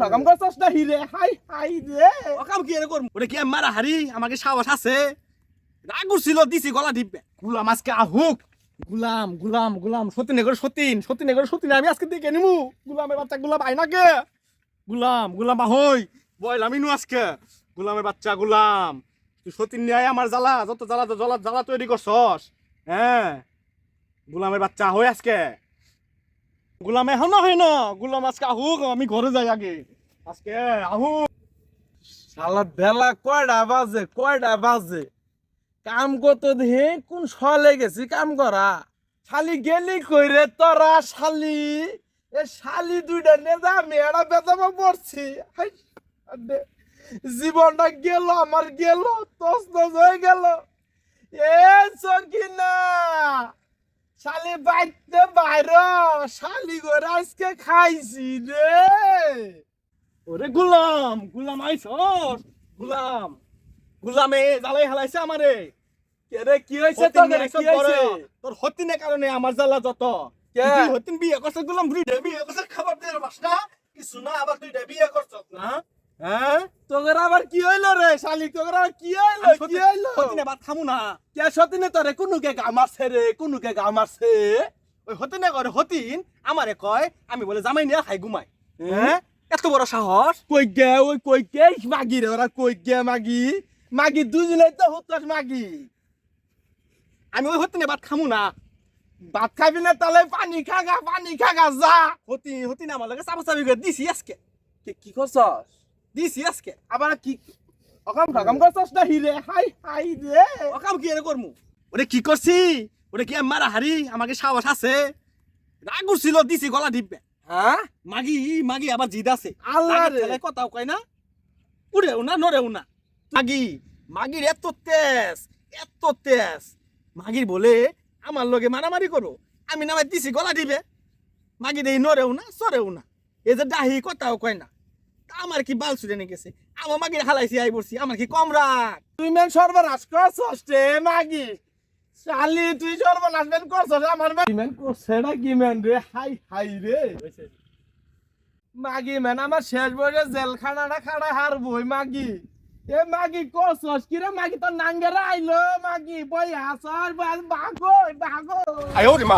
ঠাকাম করছস না হিরে হাই হাই রে অকাম কি এর করব ওটা কি মারা হারি আমাকে সাবাস আছে রাগুর ছিল দিছি গলা টিপবে গুলাম আজকে আহুক গুলাম গুলাম গুলাম সতীন এগর সতীন সতীন এগর সতীন আমি আজকে দেখে নিমু গুলামের বাচ্চা গুলাম আইনাকে গুলাম গুলাম আহই বয়ল আমি নু আজকে গুলামের বাচ্চা গুলাম তুই সতীন নিয়ে আমার জ্বালা যত জ্বালা জ্বালা জ্বালা তৈরি করছস হ্যাঁ গুলামের বাচ্চা হই আজকে গুলাম এখন না হয় না গুলাম আজকে আহুক আমি ঘরে যাই আগে আজকে আহুক শালা বেলা কয়টা বাজে কাম করতে দিয়ে কোন সলে গেছি কাম করা শালি গেলি কইরে তোরা শালি এ শালি দুইটা নেজা মেয়েরা বেজামা পড়ছি হাই, আড্ডে, জীবনটা গেল আমার গেল তস নস হয়ে গেল এ সকিনা শালি বাইতে বাইর শালি করে আজকে খাইছি রে ওরে গুলাম গুলাম আইছস গুলাম গুলামে জ্বালাই হালাইছে আমারে কেরে কি হইছে তোর কি হইছে তোর হতিনের কারণে আমার জ্বালা যত কে হতিন বিয়ে করছ গুলাম দুইটা বিয়ে করছ খাবার দে বাস না কিছু না আবার দুইটা বিয়ে করছ না হ্যাঁ তোগের আবার কি হইলো রে শালি তোগের আবার কি হইলো হতিনে ভাত খামু না কে সতিনে তোরে কোনুকে গা মারছে রে কোনুকে গা মারছে ওই হতিনে করে হতিন আমারে কয় আমি বলে জামাই নিয়া খাই ঘুমাই হ্যাঁ এত বড় সাহস কই গে ওই কই গে মাগি রে ওরা কই গে মাগি মাগি দুজনে তো হতাস মাগি আমি ওই হতিনে ভাত খামু না ভাত খাবি না তাহলে পানি খাগা যা হতি না আমার লাগে চাপা চাপি করে দিছি আজকে কি করছস দিছি আজকে আবার কি অকাম ঠাকাম করছস না হিরে হাই হাই রে অকাম কি এর করমু ওরে কি করছি ওরে কি মারা হারি আমাকে সাবাস আছে রাগুর ছিল দিছি গলা টিপবে হ্যাঁ মাগি মাগি আবার জিদ আছে আল্লাহ রে কথাও কয় না উড়েও না নড়েও না মাগির এত তেজ মাগির বলে আমার লগে মারামারি করো আমি নামে দিছি গলা দিবে মাগি দেই নরেও না সরেও না এই যে ডাহি কথাও কয় না তা আমার কি বাল ছুটে নিয়ে গেছে আমার মাগির হালাইছি আই বলছি আমার কি কম রাখ তুই মেন সর্বনাশ করছস রে মাগি শালি তুই সর্বনাশ মেন করছস আমার মেন করছে না কি মেন রে হাই হাই রে মাগি মেন আমার শেষ বয়সে জেলখানাটা খাড়া হারবই মাগি এ মাগি করছস কি রে মাগি তোর নাঙ্গেরা আইলো মাগি বই হাসার ভাগো ভাগো আয় ওরে মা